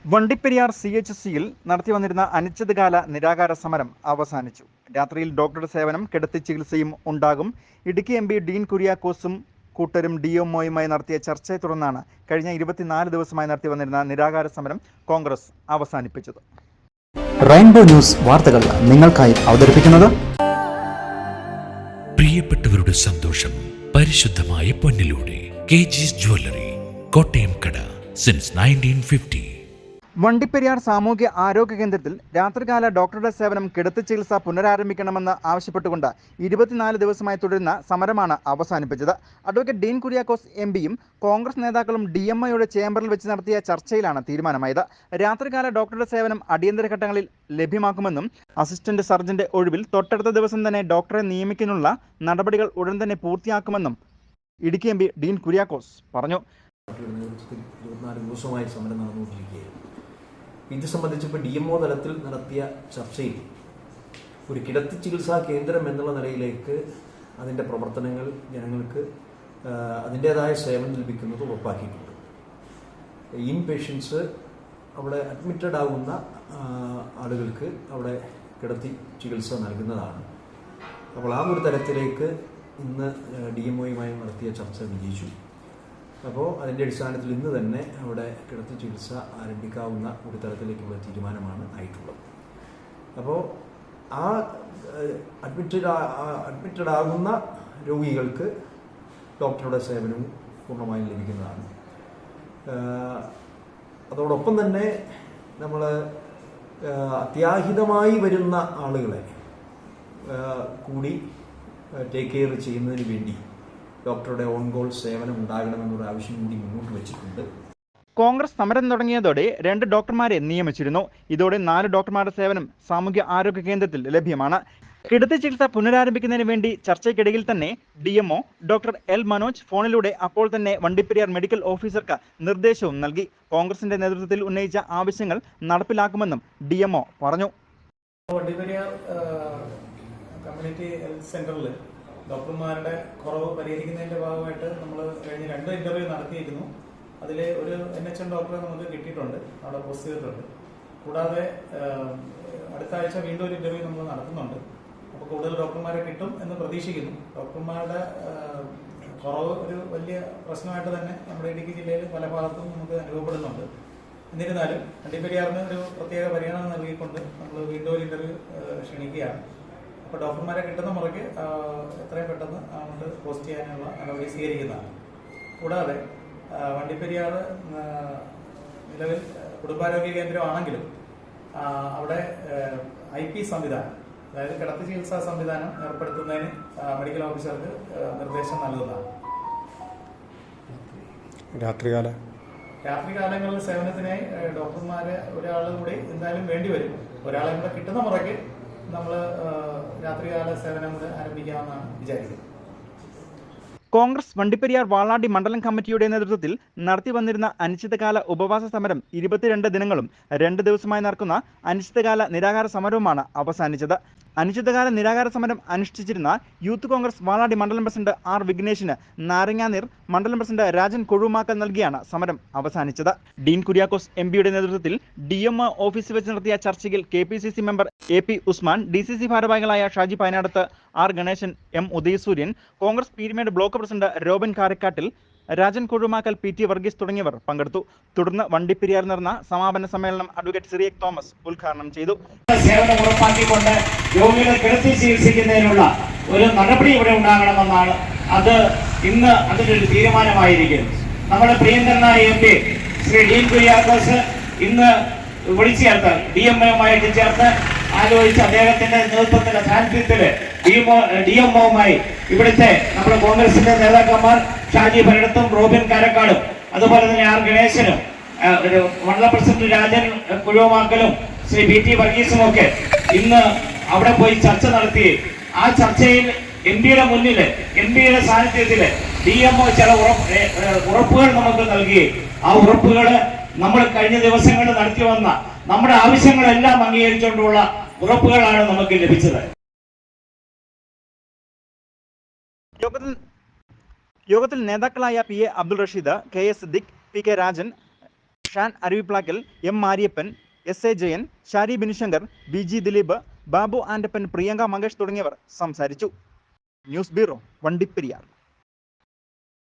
വണ്ടിപ്പെരിയാർ CHCയിൽ നടത്തിവന്നിരുന്ന അനിശ്ചിതകാല നിരാഹാര സമരം അവസാനിച്ചു. രാത്രിയിൽ ഡോക്ടറുടെ സേവനം, കിടത്തി ചികിത്സയും ഉണ്ടാകും. ഇടുക്കി MP ഡീൻ കുര്യാക്കോസും കൂട്ടരും DMOയുമായി നടത്തിയ ചർച്ചയെ തുടർന്നാണ് കഴിഞ്ഞ 24 ദിവസമായി നടത്തിവന്നിരുന്ന നിരാഹാര സമരം കോൺഗ്രസ് അവസാനിപ്പിച്ചത്. റെയിൻബോ ന്യൂസ് വാർത്തകൾ നിങ്ങൾക്കായി അവതരിപ്പിക്കുന്നത് പ്രിയപ്പെട്ടവരുടെ സന്തോഷം പരിശുദ്ധമായ പൊന്നിലൂടെ KG's ജ്വല്ലറി, കോട്ടയം കട, സിൻസ് 1950. വണ്ടിപ്പെരിയാർ സാമൂഹ്യ ആരോഗ്യ കേന്ദ്രത്തിൽ രാത്രികാല ഡോക്ടറുടെ സേവനം, കിടത്തി ചികിത്സ പുനരാരംഭിക്കണമെന്ന് ആവശ്യപ്പെട്ടുകൊണ്ട് 24 ദിവസമായി തുടരുന്ന സമരമാണ് അവസാനിപ്പിച്ചത്. അഡ്വക്കേറ്റ് ഡീൻ കുര്യാക്കോസ് MPയും കോൺഗ്രസ് നേതാക്കളും DMOയുടെ ചേംബറിൽ വെച്ച് നടത്തിയ ചർച്ചയിലാണ് തീരുമാനമായത്. രാത്രികാല ഡോക്ടറുടെ സേവനം അടിയന്തര ഘട്ടങ്ങളിൽ ലഭ്യമാക്കുമെന്നും അസിസ്റ്റന്റ് സർജന്റെ ഒഴിവിൽ തൊട്ടടുത്ത ദിവസം തന്നെ ഡോക്ടറെ നിയമിക്കാനുള്ള നടപടികൾ ഉടൻ തന്നെ പൂർത്തിയാക്കുമെന്നും ഇടുക്കി MP ഡീൻ കുര്യാക്കോസ് പറഞ്ഞു. 24 ദിവസമായി സമരം നടന്നുകൊണ്ടിരിക്കുകയായിരുന്നു. ഇത് സംബന്ധിച്ചിപ്പോൾ DMO തലത്തിൽ നടത്തിയ ചർച്ചയിൽ ഒരു കിടത്തി ചികിത്സാ കേന്ദ്രം എന്നുള്ള നിലയിലേക്ക് അതിൻ്റെ പ്രവർത്തനങ്ങൾ ജനങ്ങൾക്ക് അതിൻ്റേതായ സേവനം ലഭിക്കുന്നത് ഉറപ്പാക്കിയിട്ടുണ്ട്. ഇൻ പേഷ്യൻസ് അവിടെ അഡ്മിറ്റഡ് ആകുന്ന ആളുകൾക്ക് അവിടെ കിടത്തി ചികിത്സ നൽകുന്നതാണ്. അപ്പോൾ ആ ഒരു തരത്തിലേക്ക് ഇന്ന് DMOയുമായി നടത്തിയ ചർച്ച വിജയിച്ചു. അപ്പോൾ അതിൻ്റെ അടിസ്ഥാനത്തിൽ ഇന്ന് തന്നെ അവിടെ കിടത്തി ചികിത്സ ആരംഭിക്കാവുന്ന ഒരു തരത്തിലേക്കുള്ള തീരുമാനമാണ് ആയിട്ടുള്ളത്. അപ്പോൾ ആ അഡ്മിറ്റഡ് ആകുന്ന രോഗികൾക്ക് ഡോക്ടറുടെ സേവനവും പൂർണ്ണമായും ലഭിക്കുന്നതാണ്. അതോടൊപ്പം തന്നെ നമ്മൾ അത്യാഹിതമായി വരുന്ന ആളുകളെ കൂടി ടേക്ക് കെയർ ചെയ്യുന്നതിന് വേണ്ടി ഡോക്ടറുടെ ഓൺ കോൾ സേവനം ഉണ്ടാകണമെന്നൊരു ആവശ്യം കൂടി മുന്നോട്ട് വെച്ചിട്ടുണ്ട്. കോൺഗ്രസ് സമരം തുടങ്ങിയതോടെ 2 ഡോക്ടർമാരെ നിയമിച്ചിരുന്നു. ഇതോടെ 4 ഡോക്ടർമാരുടെ സേവനം സാമൂഹ്യ ആരോഗ്യ കേന്ദ്രത്തിൽ ലഭ്യമാണ്. കിടത്തി ചികിത്സ പുനരാരംഭിക്കുന്നതിന് വേണ്ടി ചർച്ചയ്ക്കിടയിൽ തന്നെ DMO ഡോക്ടർ L. മനോജ് ഫോണിലൂടെ അപ്പോൾ തന്നെ വണ്ടിപ്പെരിയാർ മെഡിക്കൽ ഓഫീസർക്ക് നിർദ്ദേശവും നൽകി. കോൺഗ്രസിന്റെ നേതൃത്വത്തിൽ ഉന്നയിച്ച ആവശ്യങ്ങൾ നടപ്പിലാക്കുമെന്നും DMO പറഞ്ഞു. വണ്ടിപ്പെരിയാർ കമ്മ്യൂണിറ്റി ഹെൽത്ത് സെന്ററിൽ ഡോക്ടർമാരുടെ കുറവ് പരിഹരിക്കുന്നതിൻ്റെ ഭാഗമായിട്ട് നമ്മൾ കഴിഞ്ഞ 2 ഇന്റർവ്യൂ നടത്തിയിരുന്നു. അതിൽ ഒരു NHM ഡോക്ടറെ നമുക്ക് കിട്ടിയിട്ടുണ്ട്, അവിടെ പോസ്റ്റ് ചെയ്തിട്ടുണ്ട്. കൂടാതെ അടുത്ത ആഴ്ച വീണ്ടും ഒരു ഇന്റർവ്യൂ നമ്മൾ നടത്തുന്നുണ്ട്. അപ്പോൾ കൂടുതൽ ഡോക്ടർമാരെ കിട്ടും എന്ന് പ്രതീക്ഷിക്കുന്നു. ഡോക്ടർമാരുടെ കുറവ് ഒരു വലിയ പ്രശ്നമായിട്ട് തന്നെ നമ്മുടെ ഇടുക്കി ജില്ലയിൽ പല ഭാഗത്തും നമുക്ക് അനുഭവപ്പെടുന്നുണ്ട്. എന്നിരുന്നാലും വണ്ടിപ്പെരിയാറിന് ഒരു പ്രത്യേക പരിഗണന നൽകിക്കൊണ്ട് നമ്മൾ വീണ്ടും ഒരു ഇന്റർവ്യൂ ക്ഷണിക്കുകയാണ്. അപ്പോൾ ഡോക്ടർമാരെ കിട്ടുന്ന മുറയ്ക്ക് എത്രയും പെട്ടെന്ന് അങ്ങോട്ട് പോസ്റ്റ് ചെയ്യാനുള്ള നടപടി സ്വീകരിക്കുന്നതാണ്. കൂടാതെ വണ്ടിപ്പെരിയാർ നിലവിൽ കുടുംബാരോഗ്യ കേന്ദ്രമാണെങ്കിലും അവിടെ IP സംവിധാനം, അതായത് കിടത്തി ചികിത്സാ സംവിധാനം ഏർപ്പെടുത്തുന്നതിന് മെഡിക്കൽ ഓഫീസർക്ക് നിർദ്ദേശം നൽകുന്നതാണ്. രാത്രികാലങ്ങളിൽ സേവനത്തിനായി ഡോക്ടർമാരെ ഒരാൾ കൂടി എന്തായാലും വേണ്ടിവരും. ഒരാളെ കൂടെ കിട്ടുന്ന മുറയ്ക്ക് നമ്മൾ രാത്രികാല സേവനം കൂടെ ആരംഭിക്കാമെന്നാണ് വിചാരിക്കുന്നത്. കോൺഗ്രസ് വണ്ടിപ്പെരിയാർ വാളാടി മണ്ഡലം കമ്മിറ്റിയുടെ നേതൃത്വത്തിൽ നടത്തി വന്നിരുന്ന അനിശ്ചിതകാല ഉപവാസ സമരം 22 ദിനങ്ങളും 2 ദിവസമായി നടക്കുന്ന അനിശ്ചിതകാല നിരാഹാര സമരവുമാണ് അവസാനിച്ചത്. അനിശ്ചിതകാല നിരാഹാര സമരം അനുഷ്ഠിച്ചിരുന്ന യൂത്ത് കോൺഗ്രസ് വാളാടി മണ്ഡലം പ്രസിഡന്റ് R. വിഘ്നേഷിന് നാരങ്ങാനീർ മണ്ഡലം പ്രസിഡന്റ് രാജൻ കൊഴുമാക്കൽ നൽകിയാണ് സമരം അവസാനിച്ചത്. ഡീൻ കുര്യാക്കോസ് MPയുടെ നേതൃത്വത്തിൽ DMO ഓഫീസിൽ വെച്ച് നടത്തിയ ചർച്ചയിൽ KPCC member AP Usman, DCC ഭാരവാഹികളായ Shaji Painadathu, R. Ganesan, M. Udayasooryan, Congress Peermade block president Robin Karakkattil, Rajan Kozhumakkal, PT Varghese തുടങ്ങിയവർ പങ്കെടുത്തു. തുടർന്ന് വണ്ടിപ്പെരിയാർ നടന്ന സമാപന സമ്മേളനം അഡ്വക്കേറ്റ് സിറിയക് തോമസ് ഉദ്ഘാടനം ചെയ്തു. സേവനം ഉറപ്പാക്കിക്കൊണ്ട് രോഗികളെ കിടത്തി ചികിത്സിക്കുന്നതിനുള്ള ഒരു നടപടി ഇവിടെ ഉണ്ടാകണമെന്നാണ്. അത് ഇന്ന് അതിനൊരു തീരുമാനമായിരിക്കുന്നു. നമ്മുടെ പ്രിയങ്കരനായ MP ശ്രീ ഡീൻ കുര്യാക്കോസ് ഇന്ന് വിളിച്ചു ചേർത്ത് DMOയുമായിട്ട് ചേർത്ത് ആലോചിച്ച് അദ്ദേഹത്തിന്റെ നേതൃത്വത്തിലെ സാന്നിധ്യത്തില് DMOയുമായി ഇവിടുത്തെ നമ്മുടെ കോൺഗ്രസിന്റെ നേതാക്കന്മാർ ഷാജി പൈനാടത്തും റോബിൻ കാരക്കാടും അതുപോലെ തന്നെ R. ഗണേശനും മണ്ഡലം പ്രസിഡന്റ് രാജൻ കൊഴുമാക്കലും ശ്രീ PT വർഗീസും ഒക്കെ ഇന്ന് അവിടെ പോയി ചർച്ച നടത്തി. ആ ചർച്ചയിൽ MPയുടെ മുന്നില്, MPയുടെ സാന്നിധ്യത്തില് DMO ചില ഉറപ്പുകൾ നമുക്ക് നൽകി. ആ ഉറപ്പുകള് നമ്മൾ കഴിഞ്ഞ ദിവസങ്ങളിൽ നടത്തി വന്ന നമ്മുടെ ആവശ്യങ്ങളെല്ലാം അംഗീകരിച്ചുകൊണ്ടുള്ള ഉറപ്പുകളാണ് നമുക്ക് ലഭിച്ചത്. യോഗത്തിൽ നേതാക്കളായ PA Abdul Rasheed, KS Siddique, PK Rajan, Shan Aruviplackal, M Mariappan, SA. Jayan, Shari Binishankar, BG. Dileep, Babu Andappan, Priyanka Makesh തുടങ്ങിയവർ സംസാരിച്ചു. News bureau, Vandiperiyar.